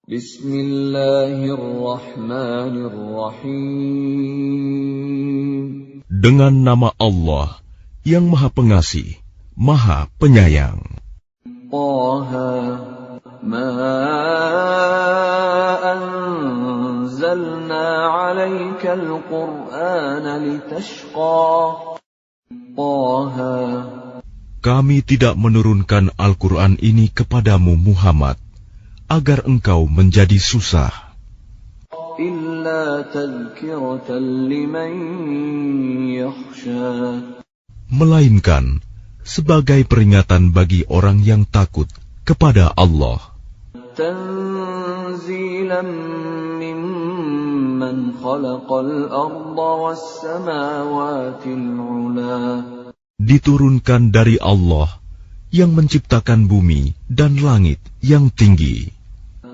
Bismillahirrahmanirrahim. Dengan nama Allah yang Maha Pengasih, Maha Penyayang. Taha, ma anzalna 'alaikal Qur'ana litashqa. Taha, Kami tidak menurunkan Al-Quran ini kepadamu Muhammad agar engkau menjadi susah, illa tadhkiratan liman yakhsha, melainkan sebagai peringatan bagi orang yang takut kepada Allah. Tanzilan mimman khalaqal arda was samawatil 'ula, Diturunkan dari Allah yang menciptakan bumi dan langit yang tinggi.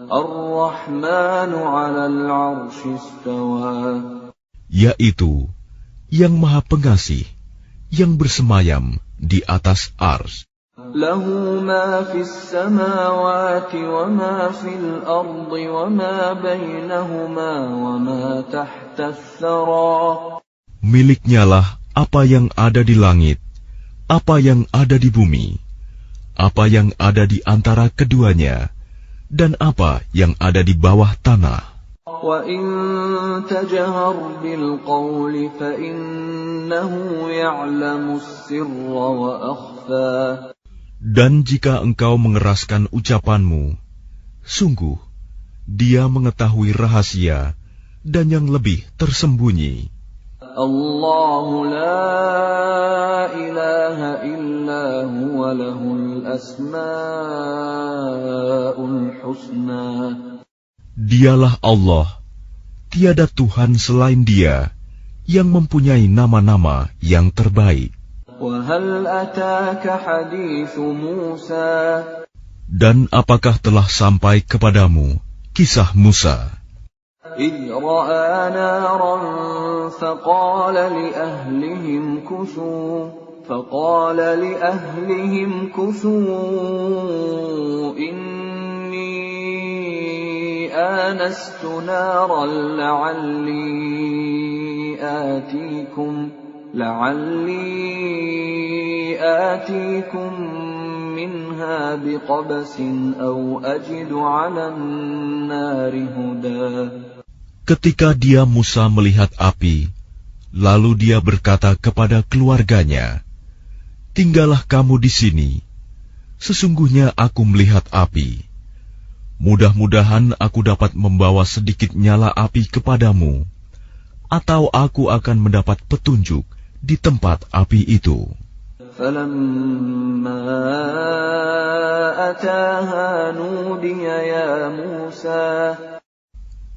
Ar-Rahmanu 'alal 'arsy istawa, Yaitu yang Maha Pengasih, yang bersemayam di atas ars. lahu ma fis samawati wa ma fil ardi wa ma bainahuma wa ma tahta ath-thara. Miliknyalah apa yang ada di langit, apa yang ada di bumi, apa yang ada di antara keduanya, dan apa yang ada di bawah tanah. Wa in tajhar bil qawli fa innahu ya'lamu as-sirra wa akhfa. Dan jika engkau mengeraskan ucapanmu, sungguh Dia mengetahui rahasia dan yang lebih tersembunyi. Allahu la ilaha illa huwa lahul asma'ul husna. Dialah Allah, tiada Tuhan selain Dia, yang mempunyai nama-nama yang terbaik. Wa hal ataka hadithu Musa. Dan apakah telah sampai kepadamu kisah Musa? إذ رأى نارا فقال لأهلهم كثوا إني آنست نارا لعلي آتيكم منها بقبس أو أجد على النار هدى. Ketika dia Musa melihat api, lalu dia berkata kepada keluarganya, "Tinggallah kamu di sini. Sesungguhnya aku melihat api. Mudah-mudahan aku dapat membawa sedikit nyala api kepadamu, atau aku akan mendapat petunjuk di tempat api itu." فَلَمَّا أَتَاهَا نُودِيَ يَا مُوسَى.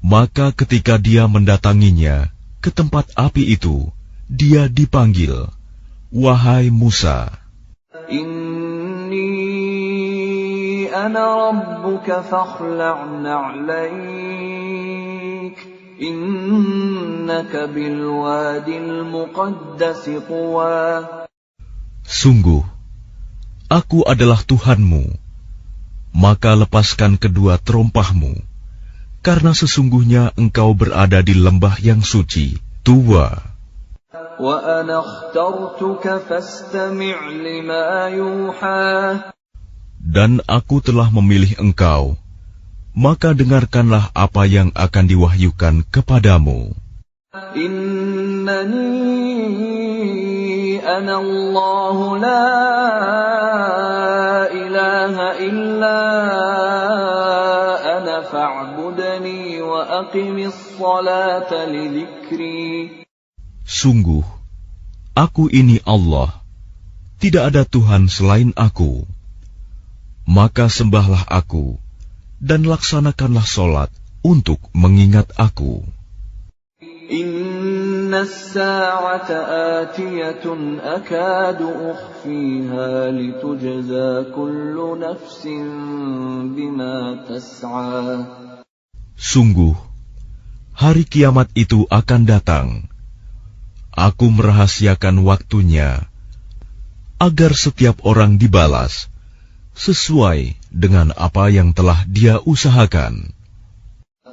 Maka ketika dia mendatanginya ke tempat api itu, dia dipanggil, "Wahai Musa, Inni ana rabbuka fakhla'na 'alaik, innaka bil wadil muqaddas tuwa." Sungguh, aku adalah Tuhanmu, maka lepaskan kedua terompahmu, karena sesungguhnya engkau berada di lembah yang suci, Tuwa. Wa ana akhtartuka fastami' lima yuha. Dan aku telah memilih engkau, maka dengarkanlah apa yang akan diwahyukan kepadamu. Innani ana Allah la ilaha illa ana fa'budni wa aqimis salata li dzikri. Sungguh, aku ini Allah, tidak ada Tuhan selain aku. Maka sembahlah aku, dan laksanakanlah solat untuk mengingat aku. Inna as-sa'ata atiyatun akadu ukhfiha litujza kullu nafsin bima tas'a. Sungguh, hari kiamat itu akan datang. Aku merahasiakan waktunya, agar setiap orang dibalas sesuai dengan apa yang telah dia usahakan.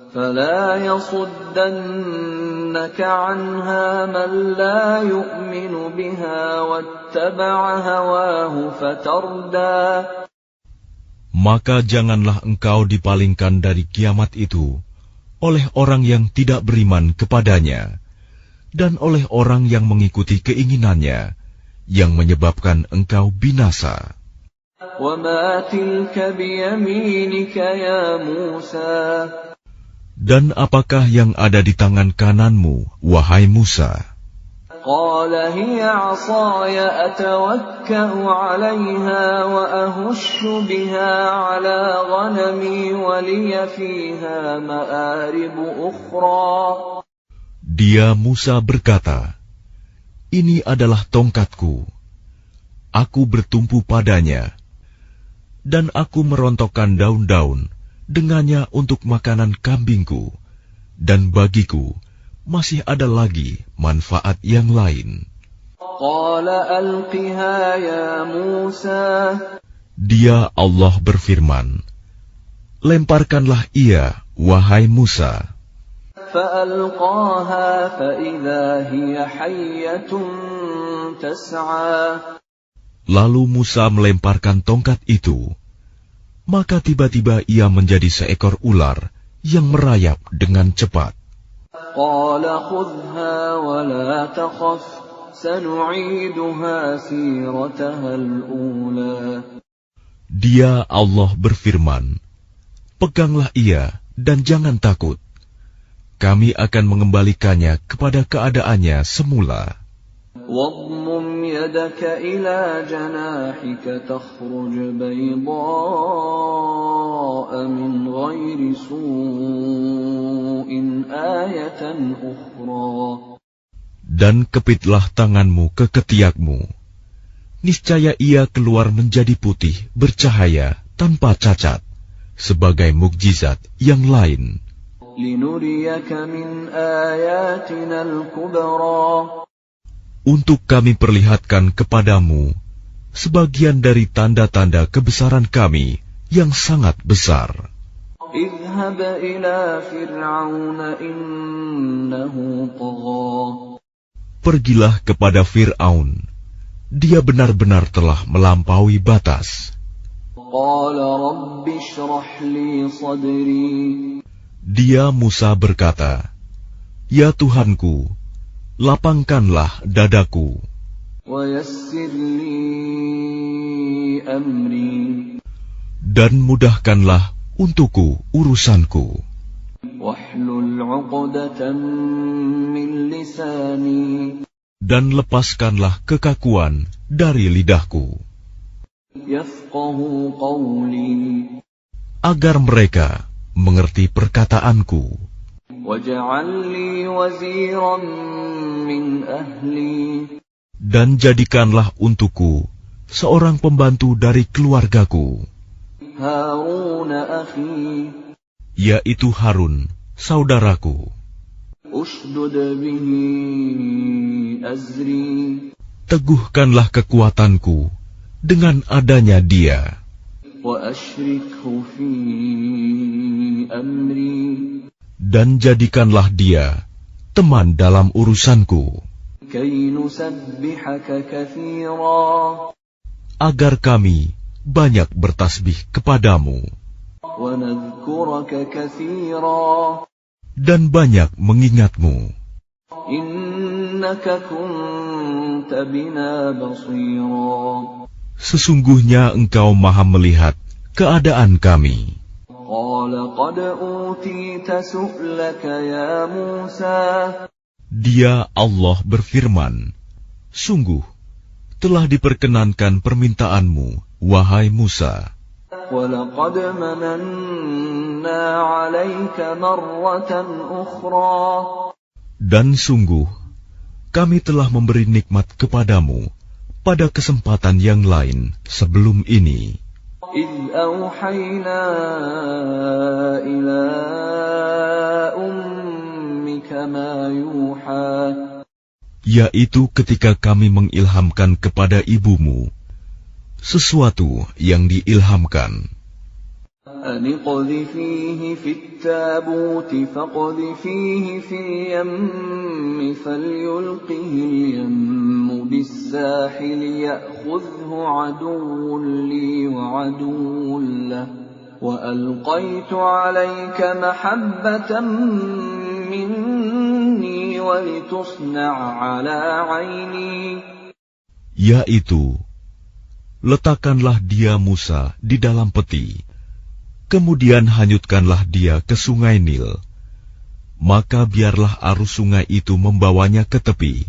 فلا يصدنك عنها من لا يؤمن بها واتبع هواه فتردى. Maka janganlah engkau dipalingkan dari kiamat itu oleh orang yang tidak beriman kepadanya dan oleh orang yang mengikuti keinginannya yang menyebabkan engkau binasa. وَمَا تِلْكَ بِيَمِينِكَ يَا مُوسَى. Dan apakah yang ada di tangan kananmu, wahai Musa? قال هي عصاي أتوكأ عليها وأهش بها على غنمي ولي فيها مآرب أخرى. Dia Musa berkata, ini adalah tongkatku. Aku bertumpu padanya, dan aku merontokkan daun-daun dengannya untuk makanan kambingku, dan bagiku masih ada lagi manfaat yang lain. Dia Allah berfirman, lemparkanlah ia, wahai Musa. Lalu Musa melemparkan tongkat itu. Maka tiba-tiba ia menjadi seekor ular yang merayap dengan cepat. Dia Allah berfirman, peganglah ia dan jangan takut. Kami akan mengembalikannya kepada keadaannya semula. واضمم يدك إلى جناحك تخرج بيضاء من غير سوء آية أخرى. Dan kepitlah tanganmu ke ketiakmu. Niscaya ia keluar menjadi putih, bercahaya, tanpa cacat, sebagai mukjizat yang lain. لنريك من آياتنا الكبرى. Untuk kami perlihatkan kepadamu sebagian dari tanda-tanda kebesaran kami yang sangat besar. اذهب إلى فرعون إنه طغى. Pergilah kepada Fir'aun. Dia benar-benar telah melampaui batas. قال رب اشرح لي صدري. Dia Musa berkata, ya Tuhanku, lapangkanlah dadaku. ويسر لي أمري. Dan mudahkanlah untukku urusanku. واحلل عقدة من لساني. Dan lepaskanlah kekakuan dari lidahku. يفقهوا قولي. Agar mereka mengerti perkataanku. واجعل لي وزيرا من أهلي. Dan jadikanlah untukku seorang pembantu dari keluargaku. هارون أخي. Yaitu Harun, saudaraku. أشدد به أزري. Teguhkanlah kekuatanku dengan adanya dia. وأشركه في أمري. Dan jadikanlah dia teman dalam urusanku. كي نسبحك كثيرا. Agar kami banyak bertasbih kepadamu. ونذكرك كثيرا. Dan banyak mengingatmu. إنك كنت بنا بصيرا. Sesungguhnya engkau maha melihat keadaan kami. قال قد أوتيت سؤلك يا موسى. Dia Allah berfirman, sungguh telah diperkenankan permintaanmu, wahai Musa. وَلَقَدْ مَنَنَّا عَلَيْكَ مَرَّةً أُخْرَى. Dan sungguh kami telah memberi nikmat kepadamu pada kesempatan yang lain sebelum ini. إِذْ أَوْحَيْنَا إِلَىٰ أُمِّكَ مَا يُوحَىٰ. Yaitu ketika kami mengilhamkan kepada ibumu sesuatu yang diilhamkan. أن اقذفيه في التابوت فاقذفيه في اليم فليلقه اليم بالساحل يأخذه عدو لي وعدو له وألقيت عليك محبة مني ولتصنع على عيني. Yaitu, letakkanlah dia Musa di dalam peti, kemudian hanyutkanlah dia ke sungai Nil. Maka biarlah arus sungai itu membawanya ke tepi.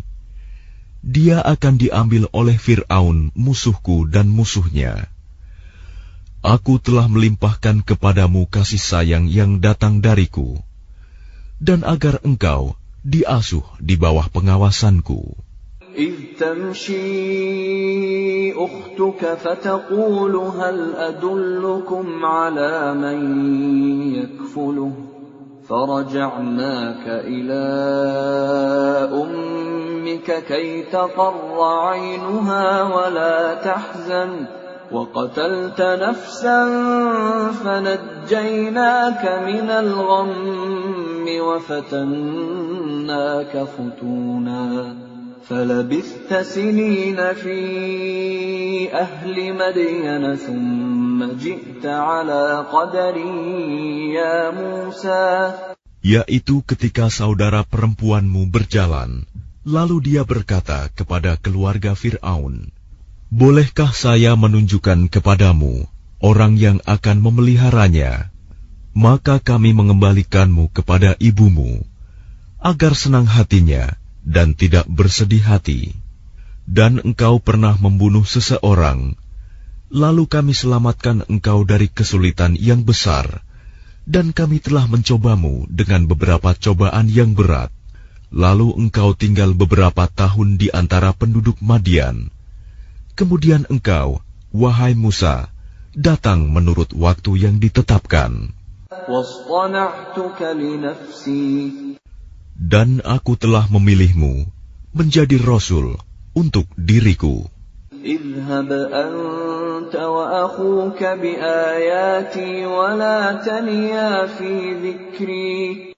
Dia akan diambil oleh Fir'aun, musuhku dan musuhnya. Aku telah melimpahkan kepadamu kasih sayang yang datang dariku, dan agar engkau diasuh di bawah pengawasanku. إذ تمشي أختك فتقول هل أدلكم على من يكفله فرجعناك إلى أمك كي تقر عينها ولا تحزن وقتلت نفسا فنجيناك من الغم وفتناك فتونا فلبثت سنين في أهل مدين ثم جئت على قدر يا موسى. Yaitu ketika saudara perempuanmu berjalan, lalu dia berkata kepada keluarga Fir'aun, bolehkah saya menunjukkan kepadamu orang yang akan memeliharanya? Maka kami mengembalikanmu kepada ibumu, agar senang hatinya dan tidak bersedih hati. Dan engkau pernah membunuh seseorang, lalu kami selamatkan engkau dari kesulitan yang besar, dan kami telah mencobamu dengan beberapa cobaan yang berat. Lalu engkau tinggal beberapa tahun di antara penduduk Madian. Kemudian engkau, wahai Musa, datang menurut waktu yang ditetapkan. Dan aku telah memilihmu menjadi Rasul untuk diriku. اذهب أنت وأخوك بآياتي ولا تنيا في ذكري.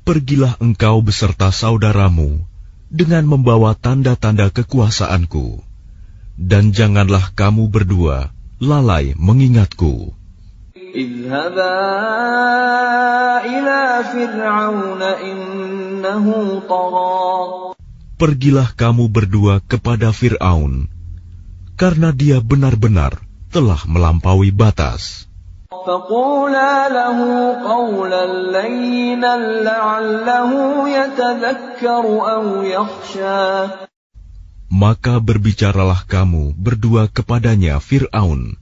Pergilah engkau beserta saudaramu dengan membawa tanda-tanda kekuasaanku, dan janganlah kamu berdua lalai mengingatku. اذهبا إلى فرعون إنه طغى. Pergilah kamu berdua kepada Fir'aun, karena dia benar-benar telah melampaui batas. فقولا له قولا لينا لعله يتذكر أو يخشى. Maka berbicaralah kamu berdua kepadanya Fir'aun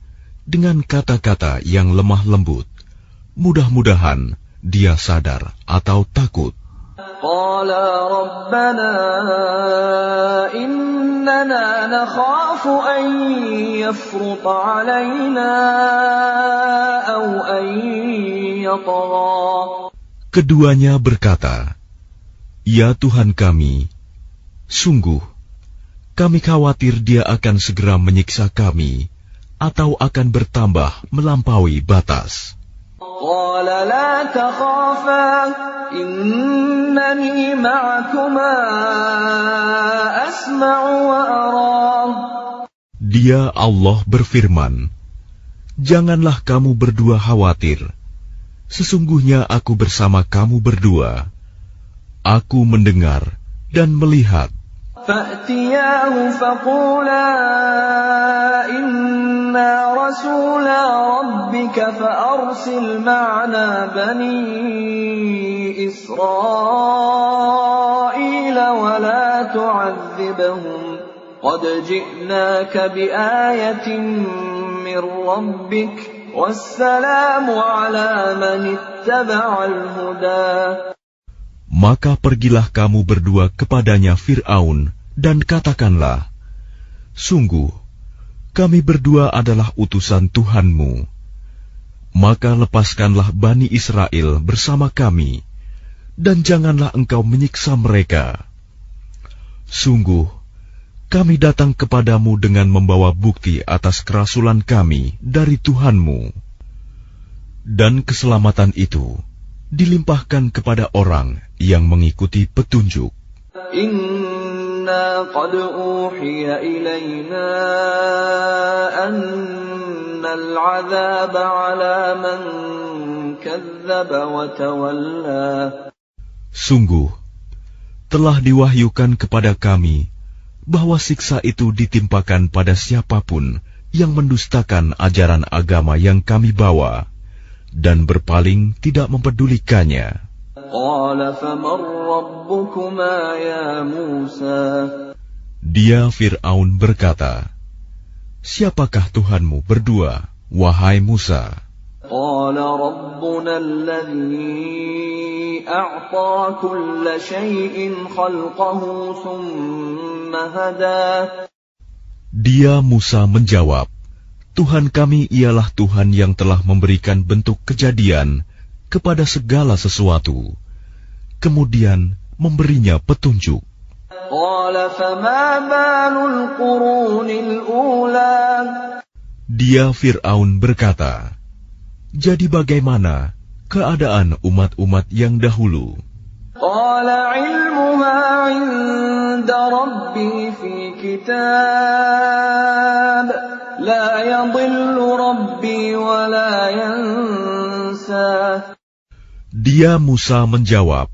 dengan kata-kata yang lemah lembut. Mudah-mudahan dia sadar atau takut. قالا ربنا إننا نخاف أن يفرط علينا أو أن يطغى. Keduanya berkata, ya Tuhan kami, sungguh kami khawatir dia akan segera menyiksa kami atau akan bertambah melampaui batas. قال لا تخافا إنني معكما أسمع وأرى. Dia Allah berfirman, janganlah kamu berdua khawatir. Sesungguhnya aku bersama kamu berdua. Aku mendengar dan melihat. فأتياه فقولا إنا رسولا ربك فأرسل معنا بني إسرائيل ولا تعذبهم قد جئناك بآية من ربك والسلام على من اتبع الهدى. Maka pergilah kamu berdua kepadanya Fir'aun, dan katakanlah, sungguh, kami berdua adalah utusan Tuhanmu. Maka lepaskanlah Bani Israel bersama kami, dan janganlah engkau menyiksa mereka. Sungguh, kami datang kepadamu dengan membawa bukti atas kerasulan kami dari Tuhanmu. Dan keselamatan itu dilimpahkan kepada orang yang mengikuti petunjuk. Inna qad uhiya ilayna annal 'adzaba 'ala man kadzdzaba wa tawalla. Sungguh, telah diwahyukan kepada kami bahwa siksa itu ditimpakan pada siapapun yang mendustakan ajaran agama yang kami bawa dan berpaling tidak mempedulikannya. Qala faman rabbukuma ya Musa. Dia Fir'aun berkata, siapakah Tuhanmu berdua, wahai Musa? Qala rabbuna alladhi a'ta kulla shay'in khalqahu thumma hada. Dia Musa menjawab, Tuhan kami ialah Tuhan yang telah memberikan bentuk kejadian kepada segala sesuatu, kemudian memberinya petunjuk. Dia Fir'aun berkata, jadi bagaimana keadaan umat-umat yang dahulu? Dia Musa menjawab,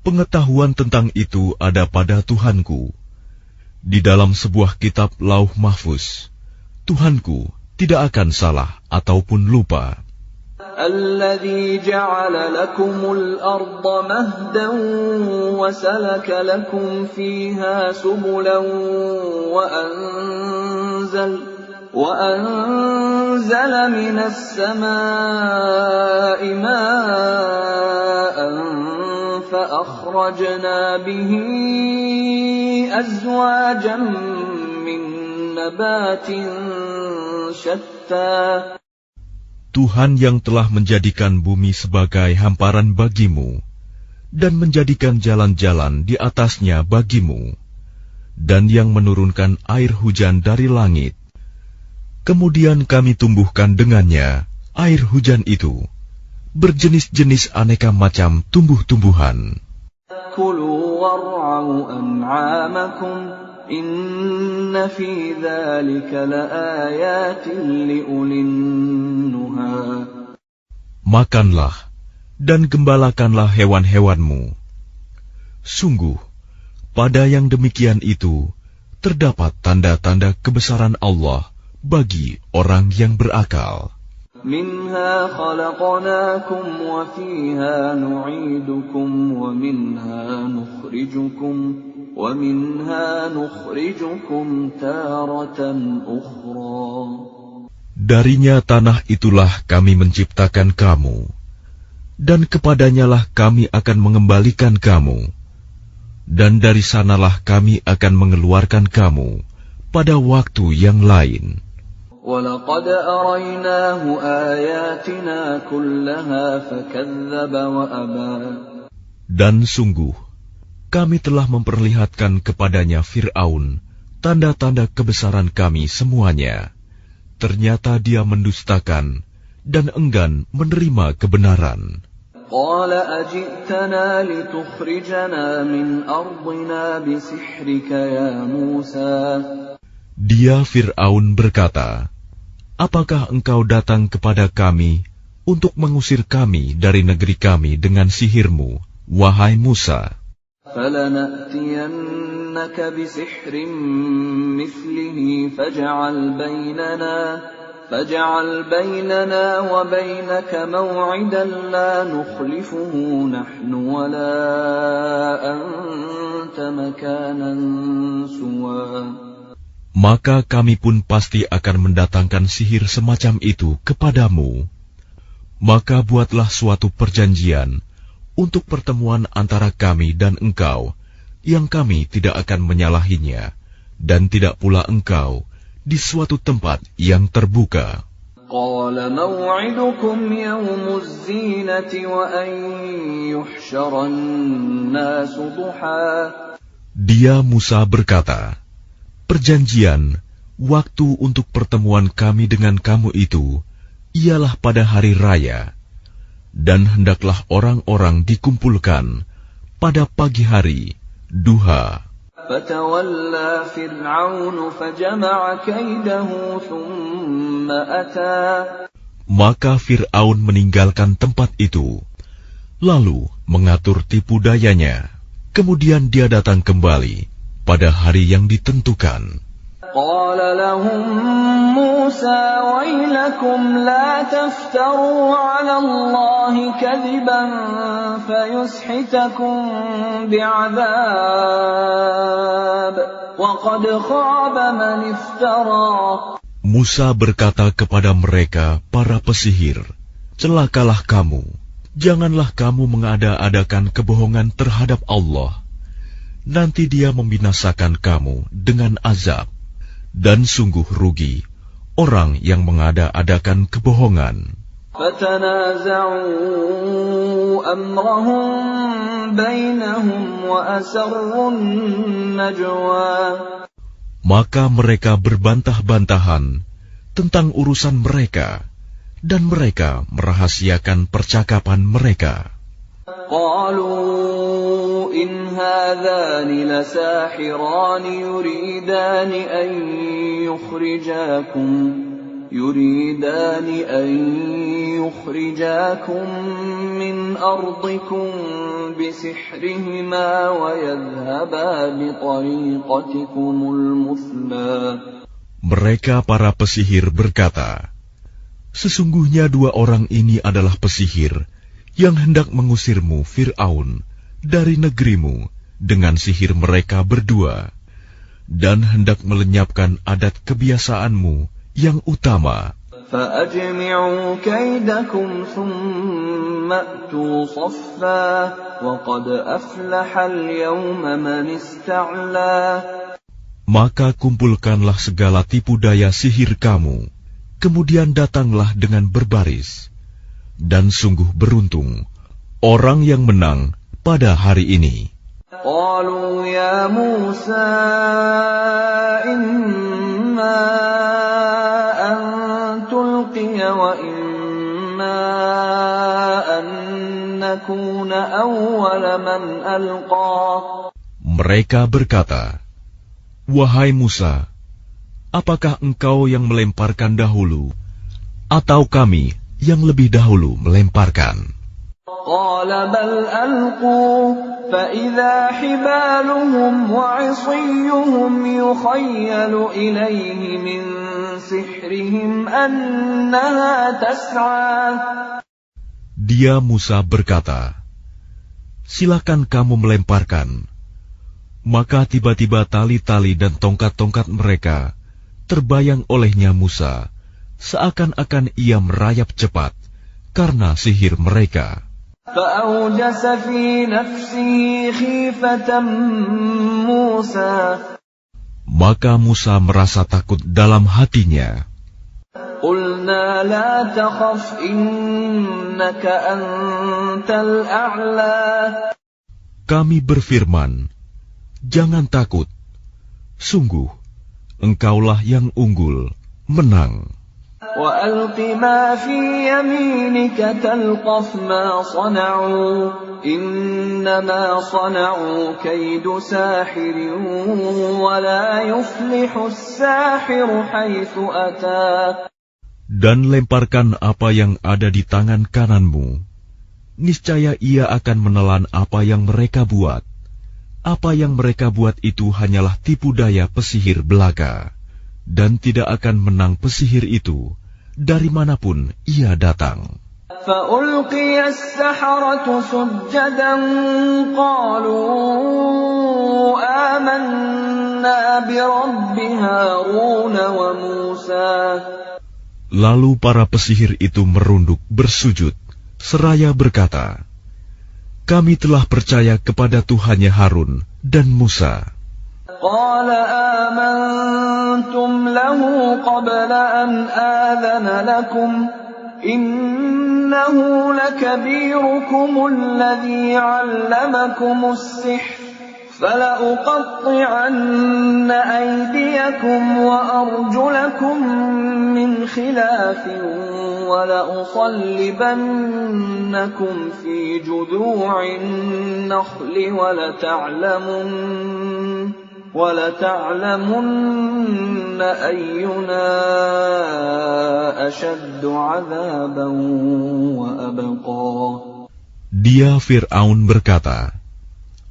pengetahuan tentang itu ada pada Tuhanku. Di dalam sebuah kitab Lauh Mahfuz, Tuhanku tidak akan salah ataupun lupa. الذي جعل لكم الأرض مهدا وسلك لكم فيها سبلا وأنزل من السماء ماء فأخرجنا به أزواجا من نبات شتى. Tuhan yang telah menjadikan bumi sebagai hamparan bagimu dan menjadikan jalan-jalan di atasnya bagimu, dan yang menurunkan air hujan dari langit. Kemudian kami tumbuhkan dengannya air hujan itu berjenis-jenis aneka macam tumbuh-tumbuhan. Kulu war'au an'amakum inna fi dzalika laayatin liulin nuha. Makanlah dan gembalakanlah hewan-hewanmu. Sungguh, pada yang demikian itu terdapat tanda-tanda kebesaran Allah bagi orang yang berakal. Minha khalaqnakum wa fiha nu'idukum wa minha nukhrijukum taratan ukhra. Darinya tanah itulah kami menciptakan kamu, dan kepadanyalah kami akan mengembalikan kamu, dan dari sanalah kami akan mengeluarkan kamu pada waktu yang lain. وَلَقَدْ أَرَيْنَاهُ آيَاتِنَا كُلَّهَا فَكَذَّبَ وَأَبَى. Dan sungguh, kami telah memperlihatkan kepadanya Fir'aun tanda-tanda kebesaran kami semuanya. Ternyata dia mendustakan dan enggan menerima kebenaran. قَالَ أَجِئْتَنَا لِتُخْرِجَنَا مِنْ أَرْضِنَا بِسِحْرِكَ يَا مُوسَى. Dia Fir'aun berkata, apakah engkau datang kepada kami untuk mengusir kami dari negeri kami dengan sihirmu, wahai Musa? فَلَنَأْتِيَنَّكَ بِسِحْرٍ مِثْلِهِ فَاجْعَلْ بَيْنَنَا وَبَيْنَكَ مَوْعِدًا لَا نُخْلِفُهُ نَحْنُ وَلَا أَنْتَ مَكَانًا سُوًى. Maka kami pun pasti akan mendatangkan sihir semacam itu kepadamu. Maka buatlah suatu perjanjian untuk pertemuan antara kami dan engkau, yang kami tidak akan menyalahinya, dan tidak pula engkau di suatu tempat yang terbuka. قَالَ مَوْعِدُكُمْ يَوْمُ الزِّينَةِ وَأَنْ يُحْشَرَ النَّاسُ ضُحًى. Dia Musa berkata, perjanjian, waktu untuk pertemuan kami dengan kamu itu, ialah pada hari raya, dan hendaklah orang-orang dikumpulkan pada pagi hari, duha. فَتَوَلَّى فِرْعَوْنُ فَجَمَعَ كَيْدَهُ ثُمَّ أَتَى. Maka Fir'aun meninggalkan tempat itu, lalu mengatur tipu dayanya. Kemudian dia datang kembali pada hari yang ditentukan. قال لهم موسى ويلكم لا تفتروا على الله كذبا فيسحتكم بعذاب وقد خاب من افترى. Musa berkata kepada mereka, para pesihir, celakalah kamu, janganlah kamu mengada-adakan kebohongan terhadap Allah. Nanti dia membinasakan kamu dengan azab. Dan sungguh rugi orang yang mengada-adakan kebohongan. فَتَنَازَعُوا أَمْرَهُمْ بَيْنَهُمْ وَأَسَرُّوا النَّجْوَى. Maka mereka berbantah-bantahan tentang urusan mereka, dan mereka merahasiakan percakapan mereka. قالوا إن هذان لساحران يريدان أن يخرجاكم من أرضكم بسحرهما ويذهبا بطريقتكم المثلى. Mereka para pesihir berkata, sesungguhnya dua orang ini adalah pesihir yang hendak mengusirmu, Fir'aun, dari negerimu dengan sihir mereka berdua, dan hendak melenyapkan adat kebiasaanmu yang utama. فَأَجْمِعُوا كَيْدَكُمْ ثُمَّ أْتُوا صَفًّا وَقَدْ أَفْلَحَ الْيَوْمَ مَنِ اسْتَعْلَى. Maka kumpulkanlah segala tipu daya sihir kamu, kemudian datanglah dengan berbaris. Dan sungguh beruntung orang yang menang pada hari ini. قالوا يا موسى إما أن تلقي وإما أن نكون أول من ألقى. Mereka berkata, wahai Musa, apakah engkau yang melemparkan dahulu, atau kami yang lebih dahulu melemparkan? قال بل ألقوا فإذا حبالهم وعصيهم يخيل إليه من سحرهم أنها تسعى. Dia Musa berkata, silakan kamu melemparkan. Maka tiba-tiba tali-tali dan tongkat-tongkat mereka terbayang olehnya Musa, seakan-akan ia merayap cepat karena sihir mereka. فأوجس في نفسه خيفة موسى. Maka Musa merasa takut dalam hatinya. قلنا لا تخف إنك أنت الأعلى. Kami berfirman, jangan takut, sungguh engkaulah yang unggul, menang. وَأَلْقِ مَا فِي يَمِينِكَ تَلْقَفْ مَا صَنَعُوا إِنَّمَا صَنَعُوا كَيْدُ سَاحِرٍ وَلَا يُفْلِحُ السَّاحِرُ حَيْثُ أَتَى. Dan lemparkan apa yang ada di tangan kananmu. Niscaya ia akan menelan apa yang mereka buat. Apa yang mereka buat itu hanyalah tipu daya pesihir belaka. Dan tidak akan menang pesihir itu dari manapun ia datang. فَأُلْقِيَ السَّحَرَةُ سُجَّدًا قَالُوا آمَنَّا بِرَبِّ هَارُونَ وَمُوسَى. Lalu para pesihir itu merunduk bersujud, seraya berkata, kami telah percaya kepada Tuhannya Harun dan Musa. قال آمنتم له قبل أن آذن لكم إنه لكبيركم الذي علمكم السحر فلأقطعن أيديكم وأرجلكم من خلاف ولأصلبنكم في جذوع النخل ولتعلمن أينا أشد عذابا وأبقى. Dia Fir'aun berkata,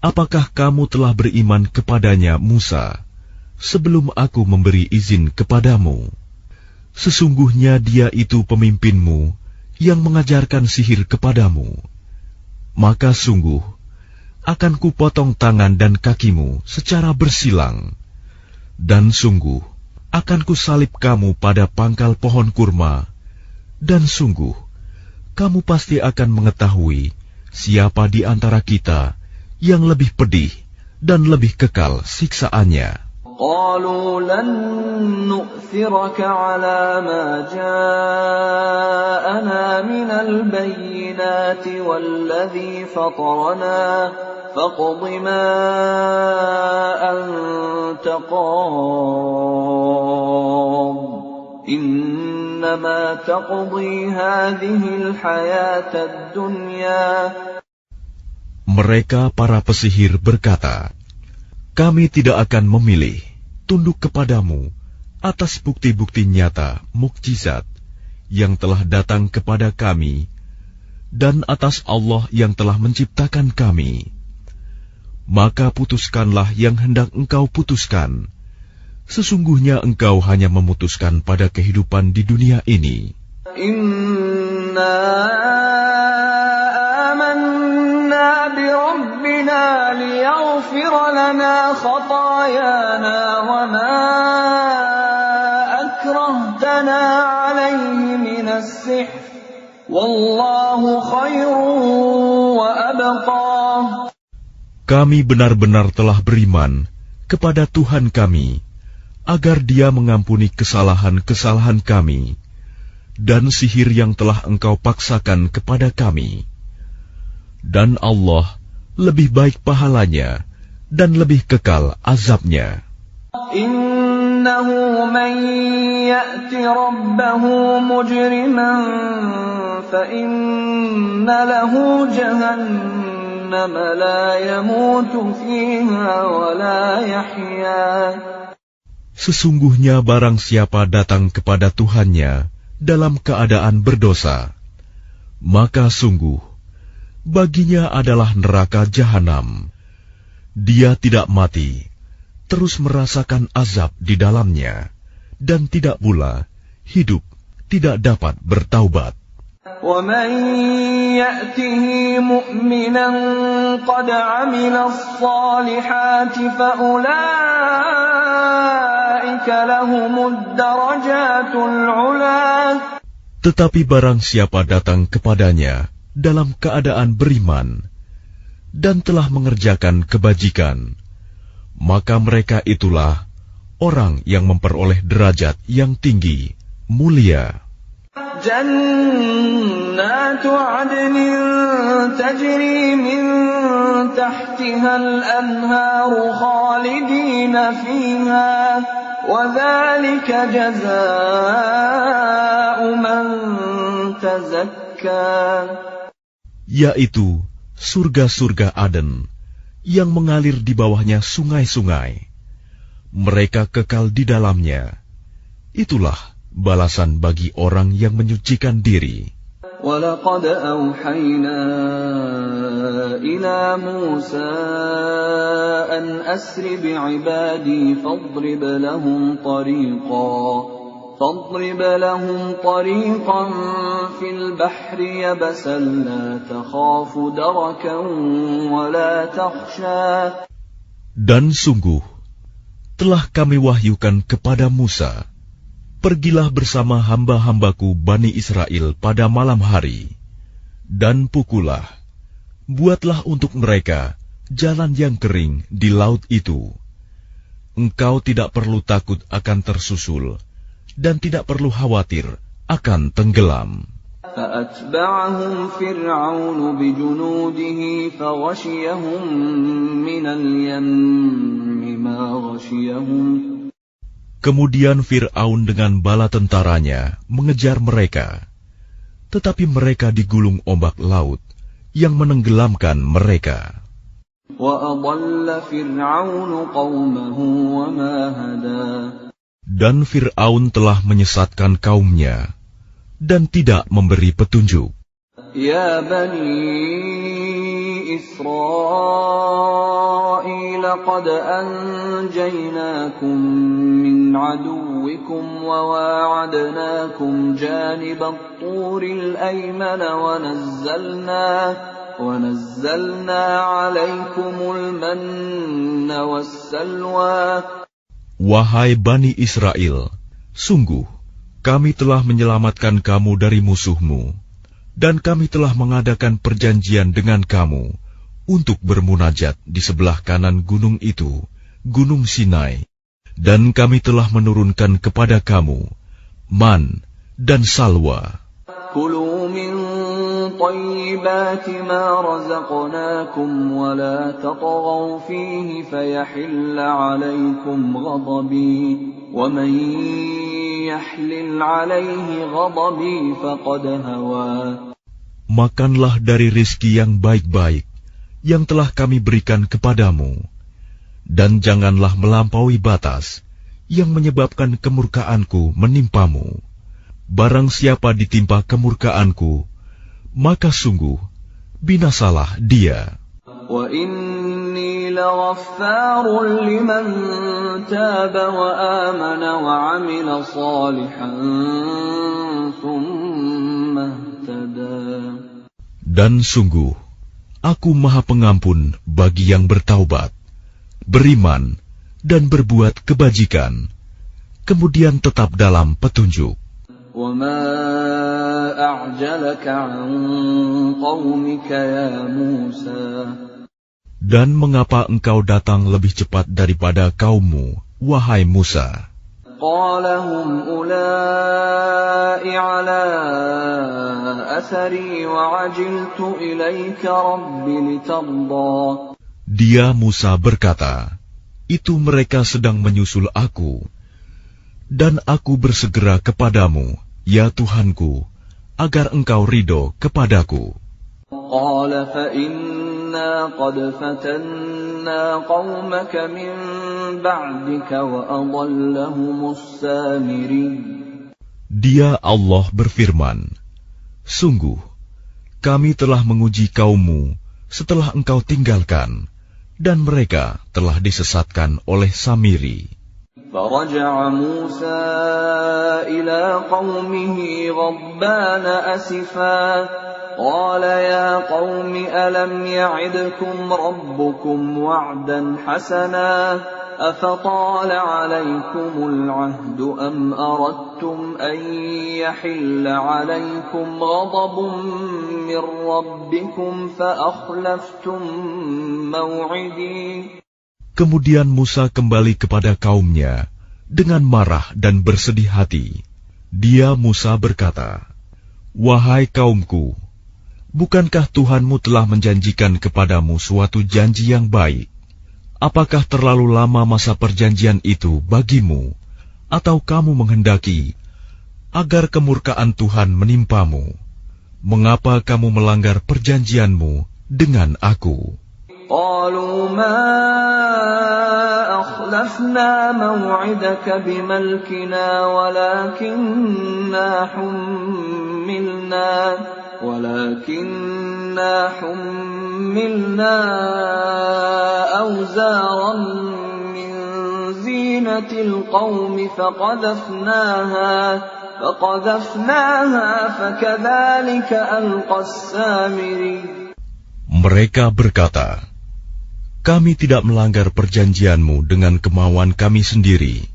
apakah kamu telah beriman kepadanya Musa sebelum aku memberi izin kepadamu? Sesungguhnya dia itu pemimpinmu yang mengajarkan sihir kepadamu. Maka sungguh akan kupotong tangan dan kakimu secara bersilang, dan sungguh akan kusalib kamu pada pangkal pohon kurma, dan sungguh kamu pasti akan mengetahui siapa di antara kita yang lebih pedih dan lebih kekal siksaannya. قالوا لن نؤثرك على ما جاءنا من البينات والذي فطرنا فاقض ما أنت قاض إنما تقضي هذه الحياة الدنيا. Mereka para pesihir berkata, kami tidak akan memilih tunduk kepadamu atas bukti-bukti nyata mukjizat yang telah datang kepada kami dan atas Allah yang telah menciptakan kami. Maka putuskanlah yang hendak engkau putuskan. Sesungguhnya engkau hanya memutuskan pada kehidupan di dunia ini. Inna amanna bi rabbina liyaghfir lana khatayana wa ma akrahtana alayhi minas sihr wallahu khairun wa abqa. Kami benar-benar telah beriman kepada Tuhan kami, agar Dia mengampuni kesalahan-kesalahan kami dan sihir yang telah engkau paksakan kepada kami. Dan Allah lebih baik pahalanya dan lebih kekal azabnya. Innahu man ya'ti rabbahu mujriman fa inna lahu jahannam la yamutu fiha wa la yahya. Sesungguhnya barang siapa datang kepada Tuhannya dalam keadaan berdosa, maka sungguh baginya adalah neraka jahanam. Dia tidak mati, terus merasakan azab di dalamnya, dan tidak pula hidup tidak dapat bertaubat. وَمَنْ يَأْتِهِ مُؤْمِنًا قَدْ عَمِلَ الصَّالِحَاتِ فَأُولَئِكَ لَهُمُ الدَّرَجَاتُ الْعُلَى. Tetapi barang siapa datang kepadanya dalam keadaan beriman dan telah mengerjakan kebajikan, maka mereka itulah orang yang memperoleh derajat yang tinggi, mulia. جنات عدن تجري من تحتها الأنهار خالدين فيها وذلك جزاء من تزكى. Yaitu surga-surga Aden yang mengalir di bawahnya sungai-sungai. Mereka kekal di dalamnya. Itulah balasan bagi orang yang menyucikan diri. وَلَقَدْ أَوْحَيْنَا إِلَى مُوسَىٰ أَنْ أَسْرِ بِعِبَادِي فَاضْرِبْ لَهُمْ طَرِيقًا فِي الْبَحْرِ يَبَسًا لَا تَخَافُ دَرَكًا وَلَا تَخْشَىٰ. Dan sungguh telah kami wahyukan kepada Musa, pergilah bersama hamba-hambaku Bani Israel pada malam hari, dan pukullah, buatlah untuk mereka jalan yang kering di laut itu. Engkau tidak perlu takut akan tersusul, dan tidak perlu khawatir akan tenggelam. فأتبعهم فرعون بجنوده فغشيهم من اليم ما غشيهم. Kemudian Fir'aun dengan bala tentaranya mengejar mereka, tetapi mereka digulung ombak laut yang menenggelamkan mereka. Dan Fir'aun telah menyesatkan kaumnya dan tidak memberi petunjuk. Ya Bani Israel, qad anjaynakum min aduwikum wa wa'adnakum janibat turil ayman wa nazzalna alaikumul manna wassalwa. Wahai Bani Israel, sungguh kami telah menyelamatkan kamu dari musuhmu, dan kami telah mengadakan perjanjian dengan kamu untuk bermunajat di sebelah kanan gunung itu, Gunung Sinai, dan kami telah menurunkan kepada kamu man dan salwa. Kulu min tayyibati ma razaqnakum wa la tatghaw fihi fayahilla alaykum ghadabi wa man yahlil alayhi ghadabi faqad hawa. Makanlah dari rizki yang baik-baik yang telah kami berikan kepadamu, dan janganlah melampaui batas yang menyebabkan kemurkaanku menimpamu. Barang siapa ditimpa kemurkaanku, maka sungguh binasalah dia. Wa inni laghaffarun liman taba wa amana wa amila salihan thumma ihtada. Dan sungguh Aku Maha Pengampun bagi yang bertaubat, beriman, dan berbuat kebajikan, kemudian tetap dalam petunjuk. وَمَا أَعْجَلَكَ عَنْ قَوْمِكَ يَا مُوسَى. Dan mengapa engkau datang lebih cepat daripada kaummu, wahai Musa? قَالَ هُمْ أُولَاءِ عَلَىٰ أَثَرِي وَعَجِلْتُ إِلَيْكَ رَبِّ لِتَرْضَىٰ. Dia Musa berkata, itu mereka sedang menyusul aku, dan aku bersegera kepadamu, ya Tuhanku, agar engkau ridho kepadaku. قَالَ فَإِنَّا قَدْ فَتَنَّا قَوْمَكَ مِنْ بَعْدِكَ وَأَضَلَّهُمُ السَّامِرِيُّ. Dia Allah berfirman, sungguh, kami telah menguji kaummu setelah engkau tinggalkan, dan mereka telah disesatkan oleh Samiri. فَرَجَعَ مُوسَى إِلَىٰ قَوْمِهِ غَضْبَانَ أَسِفًا قَالَ يَا قَوْمِ أَلَمْ يَعِدْكُمْ رَبُّكُمْ وَعْدًا حَسَنًا أَفَطَالَ عَلَيْكُمُ الْعَهْدُ أَمْ أَرَدتُّمْ أَن يَحِلَّ عَلَيْكُمْ غَضَبٌ مِّن رَّبِّكُمْ فَأَخْلَفْتُم مَّوْعِدِي. Kemudian Musa kembali kepada kaumnya dengan marah dan bersedih hati. Dia Musa berkata, wahai kaumku, bukankah Tuhanmu telah menjanjikan kepadamu suatu janji yang baik? Apakah terlalu lama masa perjanjian itu bagimu, atau kamu menghendaki agar kemurkaan Tuhan menimpamu? Mengapa kamu melanggar perjanjianmu dengan aku? قالوا ما أخلفنا موعدك بملكنا ولكننا حملنا أوزارا من زينة القوم فقذفناها فكذلك ألقى السامري. Mereka berkata, kami tidak melanggar perjanjianmu dengan kemauan kami sendiri,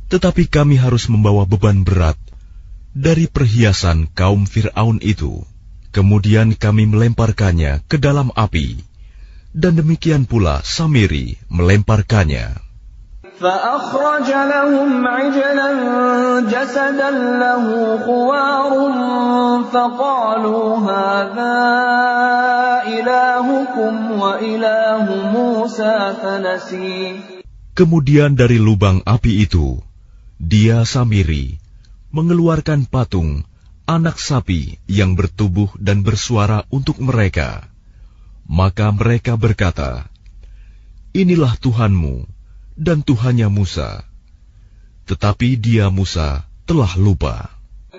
tetapi kami harus membawa beban berat dari perhiasan kaum Fir'aun itu. Kemudian kami melemparkannya ke dalam api, dan demikian pula Samiri melemparkannya. فأخرج لهم عجلا جسدا له خوار فقالوا هذا إلهكم وإله موسى فنسي. Kemudian dari lubang api itu, dia Samiri mengeluarkan patung anak sapi yang bertubuh dan bersuara untuk mereka. Maka mereka berkata, inilah Tuhanmu dan Tuhannya Musa. Tetapi dia Musa telah lupa.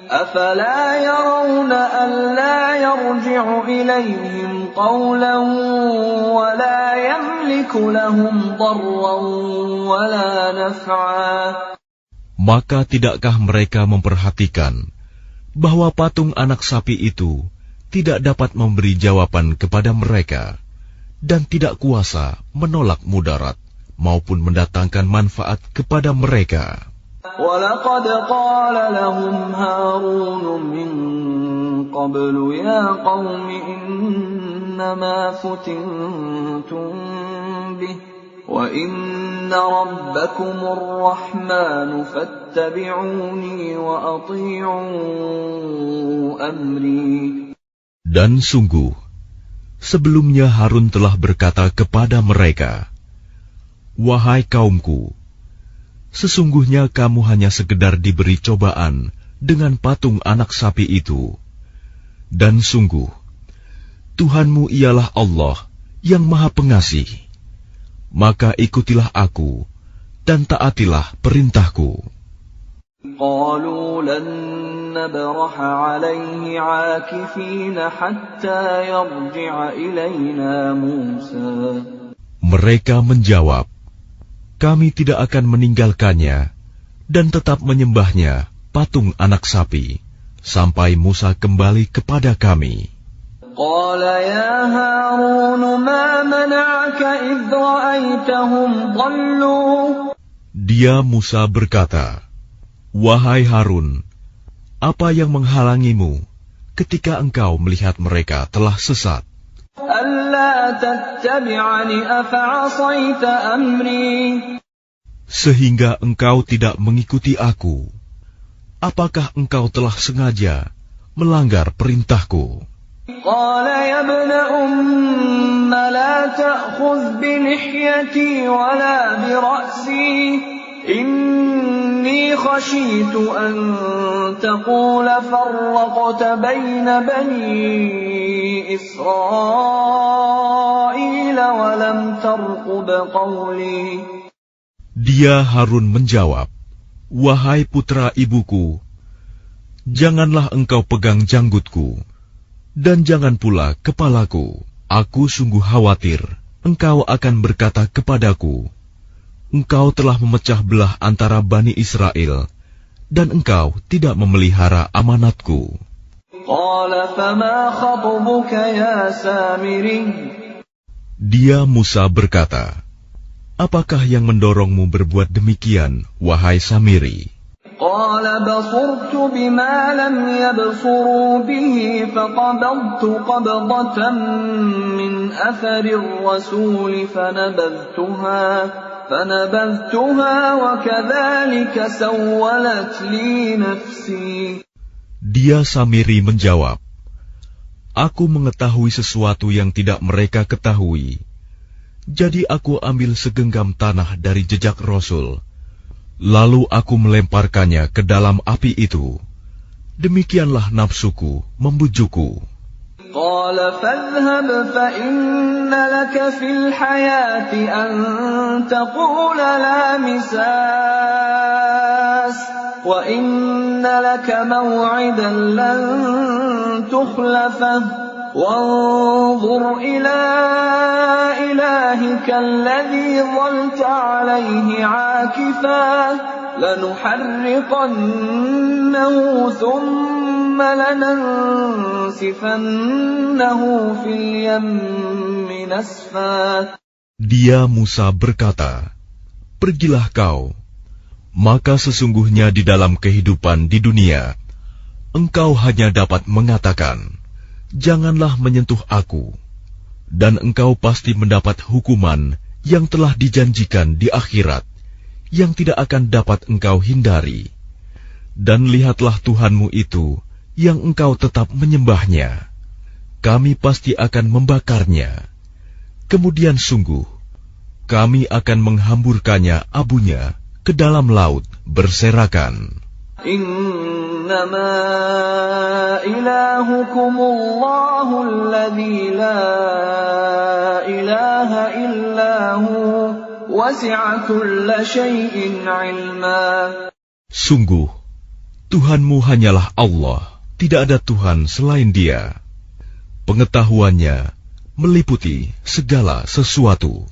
أَفَلَا يَرَوْنَ أَلَّا يَرْجِعُ إِلَيْهِمْ قَوْلًا وَلَا يَمْلِكُ لَهُمْ ضَرًّا وَلَا نَفْعًا. Maka tidakkah mereka memperhatikan bahwa patung anak sapi itu tidak dapat memberi jawaban kepada mereka dan tidak kuasa menolak mudarat maupun mendatangkan manfaat kepada mereka. وَلَقَدْ قَالَ لَهُمْ هَارُونُ مِنْ قَبْلُ يَا قَوْمِ إِنَّمَا فُتِنْتُمْ بِهِ وَإِنَّ رَبَّكُمُ الرَّحْمَنُ فَاتَّبِعُونِي وَأَطِيعُوا أَمْرِي. Dan sungguh, sebelumnya Harun telah berkata kepada mereka, wahai kaumku, sesungguhnya kamu hanya sekedar diberi cobaan dengan patung anak sapi itu. Dan sungguh, Tuhanmu ialah Allah yang Maha Pengasih. Maka ikutilah aku dan taatilah perintahku. قَالُوا لَن نَّبْرَحَ عَلَيْهِ عَاكِفِينَ حَتَّى يَرْجِعَ إِلَيْنَا مُوسَى. Mereka menjawab, kami tidak akan meninggalkannya dan tetap menyembahnya patung anak sapi sampai Musa kembali kepada kami. قَالَ يَا هَارُونُ مَا مَنَعَكَ إِذْ رَأَيْتَهُمْ ضَلُّوا. Dia Musa berkata, wahai Harun, apa yang menghalangimu ketika engkau melihat mereka telah sesat? أَلَّا تَتَّبِعَنِ أَفَعَصَيْتَ أَمْرِي. Sehingga engkau tidak mengikuti aku. Apakah engkau telah sengaja melanggar perintahku? قَالَ يَا ابْنَ أُمَّ لَا تَأْخُذْ بِلِحْيَتِي وَلَا بِرَأْسِي إِنِّي خَشِيتُ أَن تَقُولَ فَرَّقْتَ بَيْنَ بَنِي إِسْرَائِيلَ وَلَمْ تَرْقُبْ قَوْلِي. Dia Harun menjawab, wahai putra ibuku, janganlah engkau pegang janggutku, dan jangan pula kepalaku. Aku sungguh khawatir engkau akan berkata kepadaku, engkau telah memecah belah antara Bani Israel, dan engkau tidak memelihara amanatku. قَالَ فَمَا خَطْبُكَ يَا سَامِرِيُّ. Dia Musa berkata, apakah yang mendorongmu berbuat demikian, wahai Samiri? قَالَ بَصُرْتُ بِمَا لَمْ يَبْصُرُوا بِهِ فَقَبَضْتُ قَبْضَةً مِّنْ أَثَرِ الرَّسُولِ فَنَبَذْتُهَا وَكَذَلِكَ سَوَّلَتْ لِي نَفْسِي. Dia Samiri menjawab, aku mengetahui sesuatu yang tidak mereka ketahui. Jadi aku ambil segenggam tanah dari jejak Rasul, lalu aku melemparkannya ke dalam api itu. Demikianlah nafsuku membujukku. قَالَ فَاذْهَبْ فَإِنَّ لَكَ فِي الْحَيَاةِ أَن تَقُولَ لَا مِسَاسَ وَإِنَّ لَكَ مَوْعِدًا لَّن تُخْلَفَهُ وَانظُرْ إِلَىٰ إِلَٰهِكَ الَّذِي ظَلْتَ عَلَيْهِ عَاكِفًا لَّنُحَرِّقَنَّهُ ثُمَّ لَنَنسِفَنَّهُ فِي الْيَمِّ نَسْفًا. Dia Musa berkata, pergilah kau, maka sesungguhnya di dalam kehidupan di dunia, engkau hanya dapat mengatakan, janganlah menyentuh aku, dan engkau pasti mendapat hukuman yang telah dijanjikan di akhirat, yang tidak akan dapat engkau hindari. Dan lihatlah Tuhanmu itu yang engkau tetap menyembahnya. Kami pasti akan membakarnya. Kemudian sungguh, kami akan menghamburkannya abunya ke dalam laut berserakan. Innama ilahukumullahu alladzi la ilaha illahu wasi'a kulla syai'in 'ilma. Sungguh, Tuhanmu hanyalah Allah, tidak ada Tuhan selain Dia. Pengetahuannya meliputi segala sesuatu.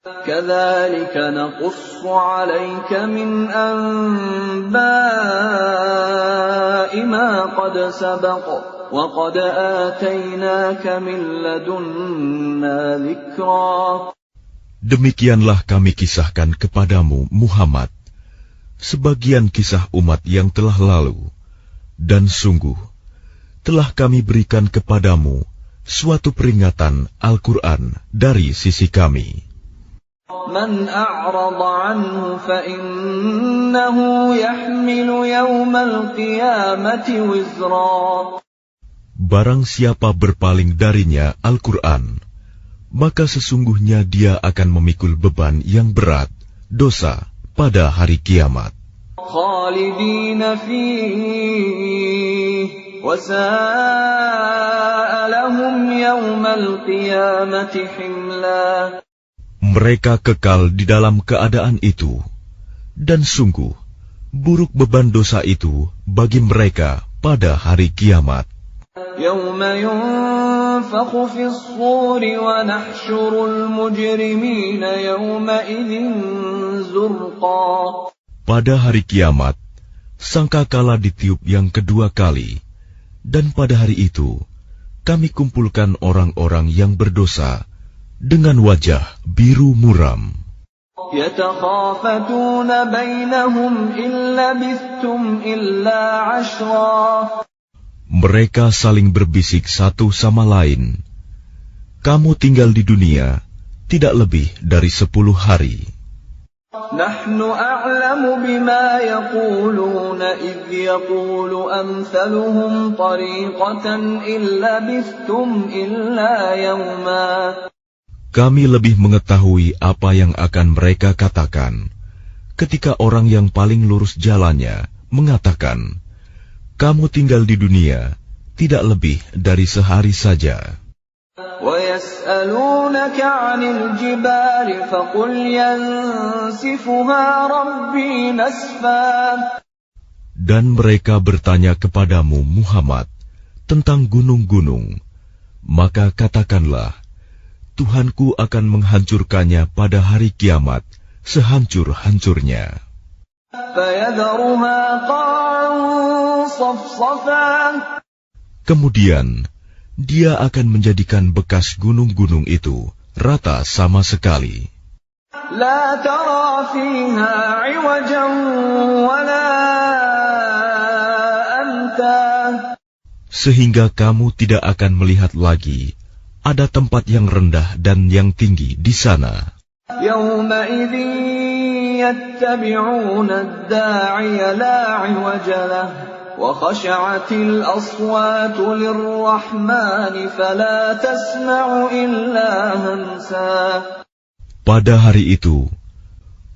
كَذَلِكَ نَقُصُّ عَلَيْكَ مِنْ أَنْبَاءِ مَا قَدْ سَبَقَ وَقَدْ آتَيْنَاكَ مِنْ لَدُنَّا ذِكْرًا. Demikianlah kami kisahkan kepadamu, Muhammad, sebagian kisah umat yang telah lalu, dan sungguh telah kami berikan kepadamu suatu peringatan Al-Quran dari sisi kami. Man a'rada anhu fa innahu yahmilu yawmal qiyamati wizra. Barang siapa berpaling darinya Al-Quran, maka sesungguhnya dia akan memikul beban yang berat, dosa pada hari kiamat. Khalidina fihi wa sa'a lahum yawmal qiyamati himla. Mereka kekal di dalam keadaan itu, dan sungguh buruk beban dosa itu bagi mereka pada hari kiamat. Yawma yunfakhu fis suri wa nahsyurul mujrimina yawma idzin zurqa. Pada hari kiamat, sangkakala ditiup yang kedua kali, dan pada hari itu kami kumpulkan orang-orang yang berdosa dengan wajah biru muram. Yatakhafatuna bainahum illa labithtum illa 'ashra. Mereka saling berbisik satu sama lain, kamu tinggal di dunia tidak lebih dari 10 hari. Nahnu a'lamu bima yaquluna idh yaqulu amthaluhum tariqatan illa labithtum illa yawma. Kami lebih mengetahui apa yang akan mereka katakan ketika orang yang paling lurus jalannya mengatakan, kamu tinggal di dunia tidak lebih dari sehari saja. وَيَسْأَلُونَكَ عَنِ الْجِبَالِ فَقُلْ يَنسِفُهَا رَبِّي نَسْفًا. Dan mereka bertanya kepadamu, Muhammad, tentang gunung-gunung, maka katakanlah, Tuhanku akan menghancurkannya pada hari kiamat sehancur-hancurnya. Kemudian dia akan menjadikan bekas gunung-gunung itu rata sama sekali. La tara fiha 'iwajan wala amta. Sehingga kamu tidak akan melihat lagi ada tempat yang rendah dan yang tinggi di sana. Yawma idzin yattabi'una ad-da'iya la 'iwaja lahu wa khashi'atil aswatu lir-rahmani fala tasma'u illa hamsa. Pada hari itu,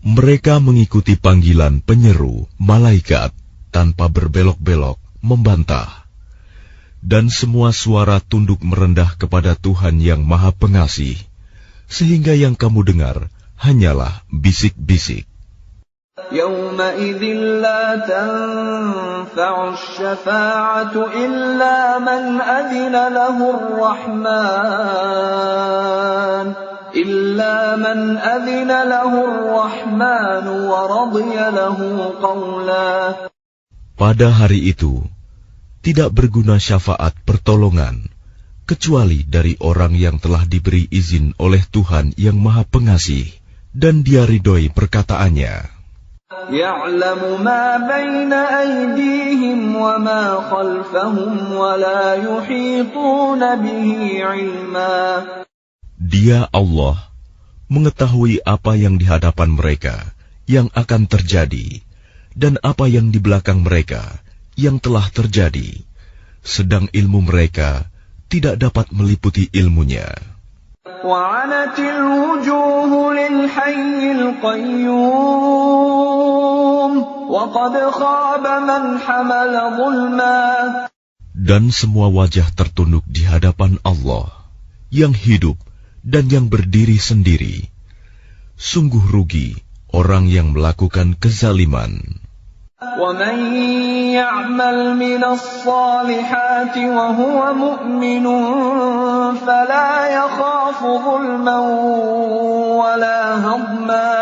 mereka mengikuti panggilan penyeru malaikat tanpa berbelok-belok membantah. Dan semua suara tunduk merendah kepada Tuhan yang Maha Pengasih, sehingga yang kamu dengar hanyalah bisik-bisik. Yawma idzin la tanfa'u asy-syafa'atu illa man adzina lahu ar-Rahman wa radiya lahu qawla. Pada hari itu tidak berguna syafaat pertolongan, kecuali dari orang yang telah diberi izin oleh Tuhan yang Maha Pengasih, dan dia ridhoi perkataannya. Ya'lamu ma baina aydihim wa ma khalfahum wa la yuhituna bihi 'ilma. Dia Allah mengetahui apa yang di hadapan mereka, yang akan terjadi dan apa yang di belakang mereka yang telah terjadi, sedang ilmu mereka tidak dapat meliputi ilmunya. وعنت الوجوه للحي القيوم وقد خاب من حمل ظلما. Dan semua wajah tertunduk di hadapan Allah yang hidup dan yang berdiri sendiri. Sungguh rugi orang yang melakukan kezaliman. وَمَن يَعْمَلْ مِنَ الصَّالِحَاتِ وَهُوَ مُؤْمِنٌ فَلَا يَخَافُ ظُلْمًا وَلَا هَضْمًا.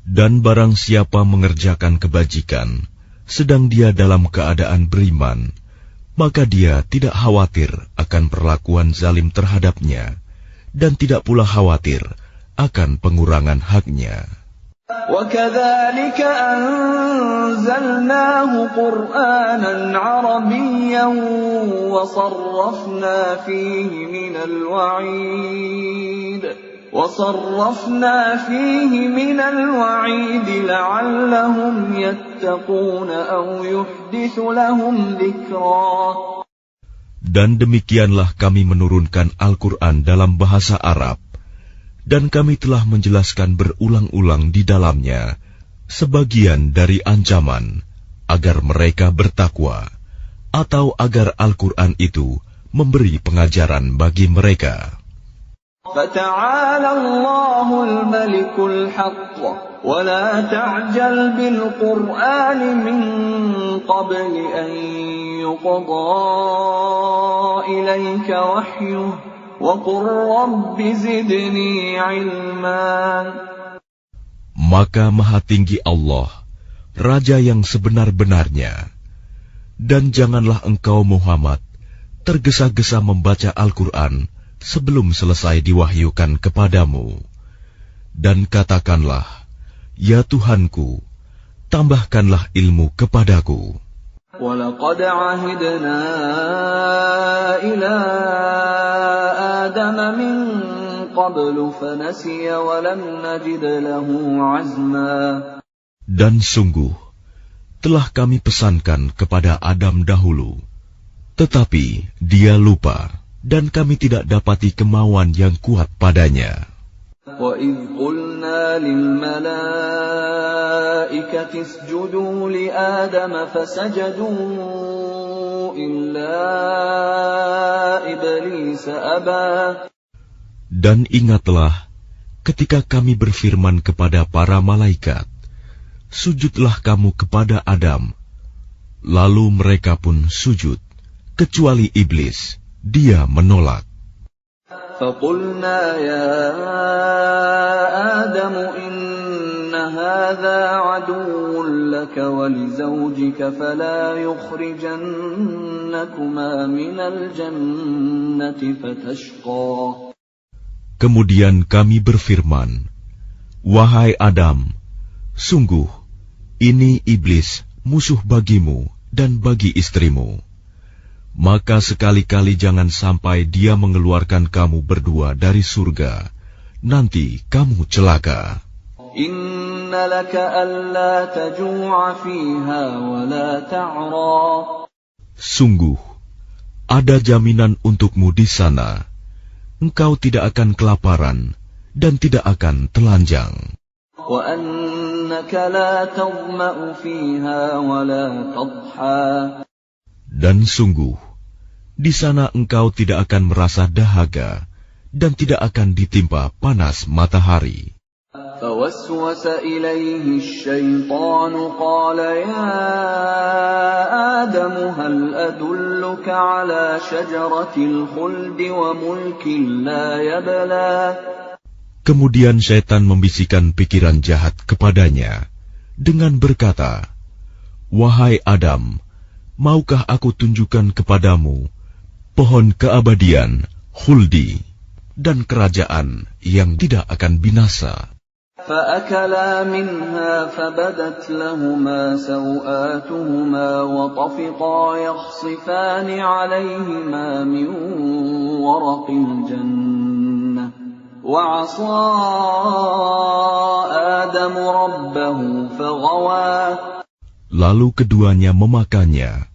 Dan barang siapa mengerjakan kebajikan, sedang dia dalam keadaan beriman, maka dia tidak khawatir akan perlakuan zalim terhadapnya, dan tidak pula khawatir akan pengurangan haknya. وَكَذَلِكَ أَنزَلْنَاهُ قُرْآنًا عَرَبِيًّا وَصَرَّفْنَا فِيهِ مِنَ الْوَعِيدِ لَعَلَّهُمْ يَتَّقُونَ أَوْ يُحْدِثُ لَهُمْ ذِكْرًا. Dan demikianlah kami menurunkan Al-Quran dalam bahasa Arab, dan kami telah menjelaskan berulang-ulang di dalamnya sebagian dari ancaman agar mereka bertakwa, atau agar Al-Quran itu memberi pengajaran bagi mereka. فَتَعَالَى اللَّهُ الْمَلِكُ الْحَقُّ وَلَا تَعْجَلْ بِالْقُرْآنِ مِنْ قَبْلِ أَنْ يُقْضَى إِلَيْكَ وَحْيُهُ وَقُلْ رَبِّ زِدْنِي عِلْمًا. Maka Maha Tinggi Allah, Raja yang sebenar-benarnya, dan janganlah engkau Muhammad tergesa-gesa membaca Al-Quran sebelum selesai diwahyukan kepadamu. Dan katakanlah, ya Tuhanku, tambahkanlah ilmu kepadaku. وَلَقَدْ عَهِدْنَا إِلَىٰ آدَمَ مِن قَبْلُ فَنَسِيَ وَلَمْ نَجِدْ لَهُ عَزْمًا. Dan sungguh, telah kami pesankan kepada Adam dahulu, tetapi dia lupa, dan kami tidak dapati kemauan yang kuat padanya. وَإِذْ قُلْنَا لِلْمَلَائِكَةِ اسْجُدُوا لِآدَمَ فَسَجَدُوا إِلَّا إِبْلِيسَ أَبَى. Dan ingatlah ketika kami berfirman kepada para malaikat, sujudlah kamu kepada Adam. Lalu mereka pun sujud, kecuali iblis, dia menolak. فَقُلْنَا يَا آدَمُ إِنَّ هَذَا عَدُوٌّ لَكَ وَلِزَوْجِكَ فَلَا يُخْرِجَنَّكُمَا مِنَ الْجَنَّةِ فَتَشْقَى. Kemudian kami berfirman, wahai Adam, sungguh ini iblis musuh bagimu dan bagi istrimu. Maka sekali-kali jangan sampai dia mengeluarkan kamu berdua dari surga, nanti kamu celaka. Inna laka alla taju'a fiha wa la ta'ra. Sungguh, ada jaminan untukmu di sana. Engkau tidak akan kelaparan dan tidak akan telanjang. Wa annaka la tadma'u fiha wa la tadha. Dan sungguh, di sana engkau tidak akan merasa dahaga dan tidak akan ditimpa panas matahari. فَوَسْوَسَ إِلَيْهِ الشَّيْطَانُ قَالَ يَا آدَمُ هَلْ أَدُلُّكَ عَلَى شَجَرَةِ الْخُلْدِ وَمُلْكٍ لَا يَبْلَى. Kemudian syaitan membisikkan pikiran jahat kepadanya dengan berkata, wahai Adam, maukah aku tunjukkan kepadamu pohon keabadian, khuldi, dan kerajaan yang tidak akan binasa? فَأَكَلَا مِنْهَا فَبَدَتْ لَهُمَا سَوْآتُهُمَا وَطَفِقَا يَخْصِفَانِ عَلَيْهِمَا مِنْ وَرَقِ الْجَنَّةِ وَعَصَىٰ آدَمُ رَبَّهُ فغوى. Lalu keduanya memakannya.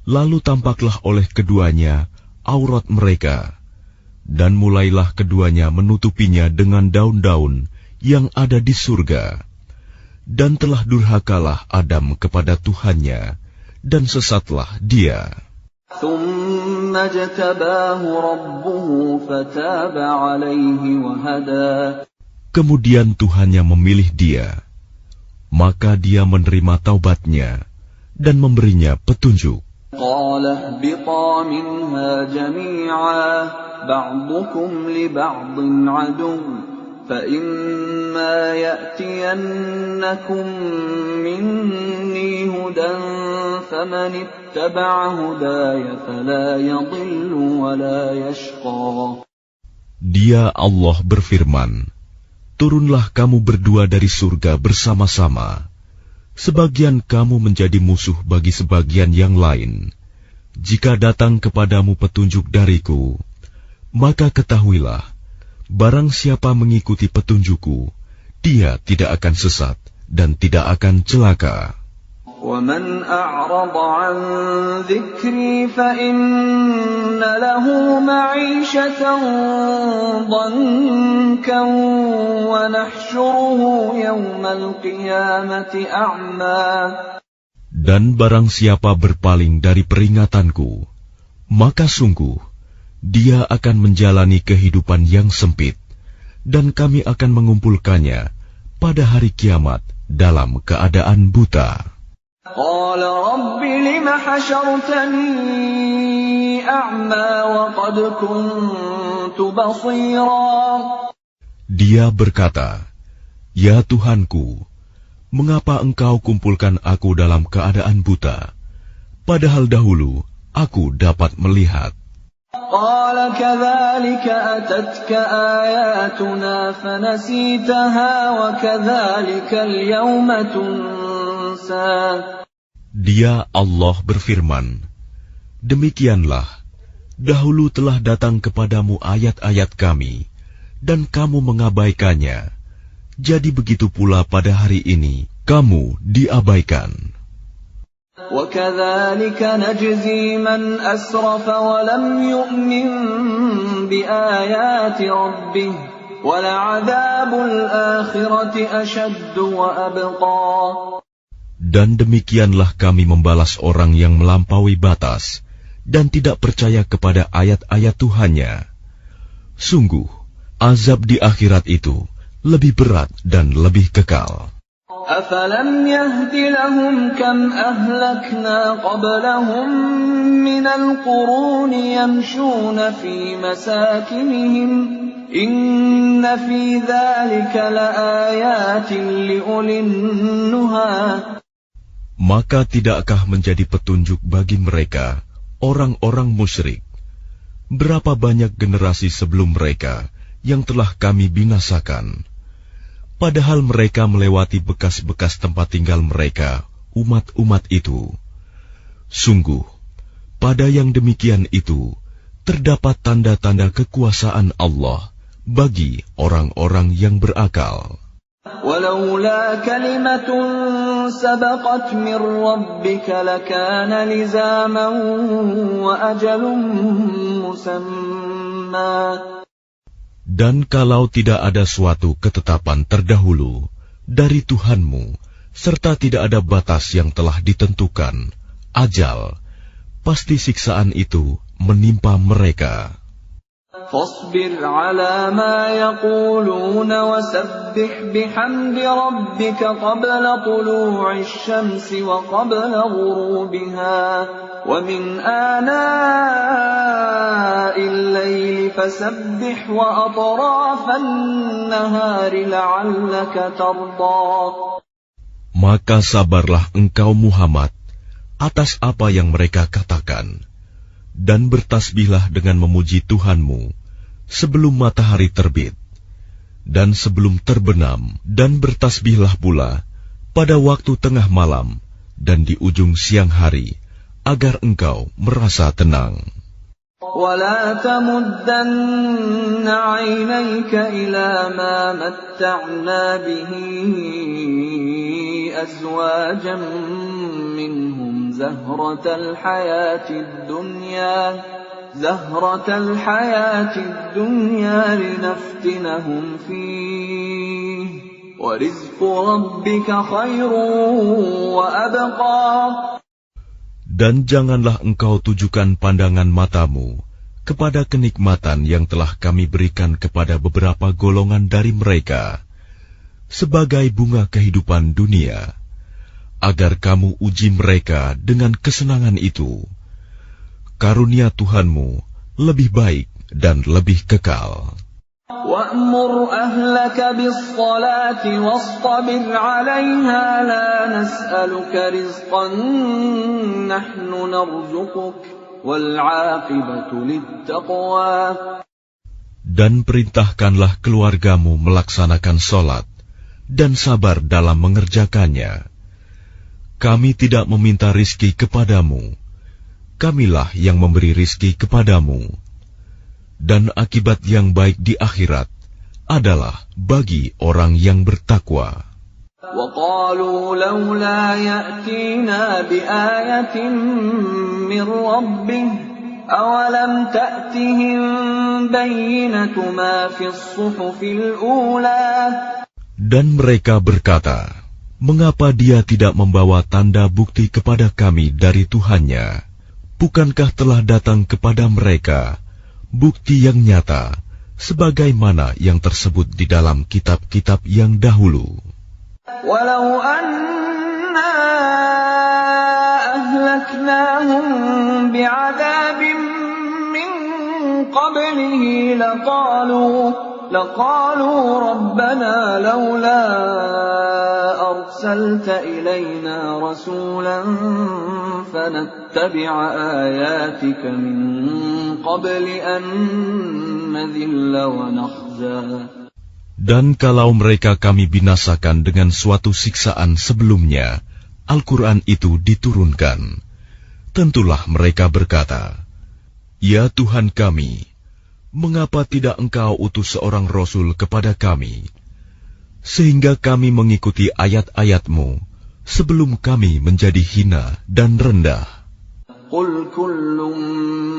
Lalu tampaklah oleh keduanya aurat mereka. Dan mulailah keduanya menutupinya dengan daun-daun yang ada di surga. Dan telah durhakalah Adam kepada Tuhannya, dan sesatlah dia. ثم اجتباه ربه فتاب عليه وهدى. Kemudian Tuhannya memilih dia, maka dia menerima taubatnya dan memberinya petunjuk. قال اهبطا منها جميعا بعضكم لبعض عدو فإما يأتينكم مني هدى فمن اتبع هداي فلا يضل ولا يشقى. Dia Allah berfirman, turunlah kamu berdua dari surga bersama-sama. Sebagian kamu menjadi musuh bagi sebagian yang lain. Jika datang kepadamu petunjuk dariku, maka ketahuilah, barang siapa mengikuti petunjukku, dia tidak akan sesat dan tidak akan celaka. وَمَنْ أَعْرَضَ عَنْ ذِكْرِي فَإِنَّ لَهُ مَعِيشَةً ضَنكًا وَنَحْشُرُهُ يَوْمَ الْقِيَامَةِ أَعْمَى. Dan barang siapa berpaling dari peringatanku, maka sungguh dia akan menjalani kehidupan yang sempit, dan kami akan mengumpulkannya pada hari kiamat dalam keadaan buta. قال رب لم حشرتني أعمى وقد كنت بصيرا. Dia berkata, ya Tuhanku, mengapa engkau kumpulkan aku dalam keadaan buta, padahal dahulu aku dapat melihat. قال كذلك أتتك آياتنا فنسيتها وكذلك اليوم تنسى. Dia Allah berfirman, demikianlah, dahulu telah datang kepadamu ayat-ayat kami, dan kamu mengabaikannya. Jadi begitu pula pada hari ini, kamu diabaikan. وَكَذَلِكَ نَجْزِي مَنْ أَسْرَفَ وَلَمْ يُؤْمِنْ بِآيَاتِ رَبِّهِ وَلَعَذَابُ الْآخِرَةِ أَشَدُّ وَأَبْقَى. Dan demikianlah kami membalas orang yang melampaui batas dan tidak percaya kepada ayat-ayat Tuhannya. Sungguh, azab di akhirat itu lebih berat dan lebih kekal. أَفَلَمْ يَهْدِ لَهُمْ كَمْ أَهْلَكْنَا قَبْلَهُمْ مِنَ الْقُرُونِ يَمْشُونَ فِي مَسَاكِنِهِمْ إِنَّ فِي ذَلِكَ لَآيَاتٍ لِأُولِي النُّهَى. Maka tidakkah menjadi petunjuk bagi mereka, orang-orang musyrik, berapa banyak generasi sebelum mereka yang telah kami binasakan, padahal mereka melewati bekas-bekas tempat tinggal mereka, umat-umat itu. Sungguh, pada yang demikian itu, terdapat tanda-tanda kekuasaan Allah bagi orang-orang yang berakal. وَلَوْلَا كَلِمَةٌ سَبَقَتْ مِنْ رَبِّكَ لَكَانَ لِزَامًا وَأَجَلٌ مُّسَمًّى. Dan kalau tidak ada suatu ketetapan terdahulu dari Tuhanmu, serta tidak ada batas yang telah ditentukan, ajal, pasti siksaan itu menimpa mereka. فاصبر على ما يقولون وسبح بحمد ربك قبل طلوع الشمس وقبل غروبها ومن آناء الليل فسبح وأطراف النهار لعلك ترضى. Maka sabarlah engkau Muhammad atas apa yang mereka katakan, dan bertasbihlah dengan memuji Tuhanmu sebelum matahari terbit dan sebelum terbenam, dan bertasbihlah pula pada waktu tengah malam dan di ujung siang hari, agar engkau merasa tenang. وَلَا تَمُدَّنَّ عَيْنَيْكَ إِلَى مَا مَتَّعْنَا بِهِ أزواجا منهم زهرة الحياة الدنيا لنفتنهم فيه وَرِزْقُ رَبِّكَ خَيْرٌ وَأَبْقَى. Dan janganlah engkau tujukan pandangan matamu kepada kenikmatan yang telah kami berikan kepada beberapa golongan dari mereka sebagai bunga kehidupan dunia, agar kamu uji mereka dengan kesenangan itu. Karunia Tuhanmu lebih baik dan lebih kekal. وَأْمُرْ أَهْلَكَ بِالصَّلَاةِ وَاصْطَبِرْ عَلَيْهَا لَا نَسْأَلُكَ رِزْقًا نَحْنُ نَرْزُقُكَ وَالْعَاقِبَةُ لِلتَّقْوَى. Dan perintahkanlah keluargamu melaksanakan sholat dan sabar dalam mengerjakannya. Kami tidak meminta rizki kepadamu, kamilah yang memberi rizki kepadamu. Dan akibat yang baik di akhirat adalah bagi orang yang bertakwa. وَقَالُوا لَوْلَا يَأْتِينَا بِآيَةٍ مِّن رَّبِّهِ أَوَلَمْ تَأْتِهِم بَيِّنَةُ مَا فِي الصُّحُفِ الْأُولَى. Dan mereka berkata, mengapa dia tidak membawa tanda bukti kepada kami dari Tuhannya? Bukankah telah datang kepada mereka bukti yang nyata, sebagaimana yang tersebut di dalam kitab-kitab yang dahulu. Walau anna ahlaknahum bi'adzabin min qablihi laqalu rabbana laula arsalta ilayna rasulan fanattabi'a ayatika min qabli an nadhilla wa nakhza. Dan kalau mereka kami binasakan dengan suatu siksaan sebelumnya, Al-Quran itu diturunkan, tentulah mereka berkata, Ya Tuhan kami, mengapa tidak Engkau utus seorang Rasul kepada kami, sehingga kami mengikuti ayat-ayat-Mu sebelum kami menjadi hina dan rendah. Qul kullun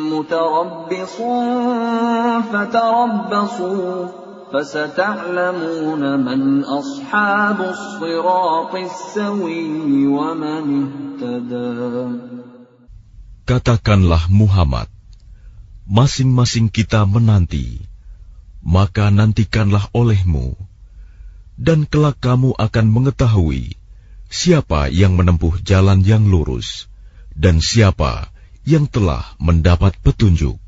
mutarabbisun fatarabbasu fasata'lamuna man ashabus siratis sawiyyi wa man ihtada. Katakanlah Muhammad, masing-masing kita menanti, maka nantikanlah olehmu, dan kelak kamu akan mengetahui siapa yang menempuh jalan yang lurus, dan siapa yang telah mendapat petunjuk.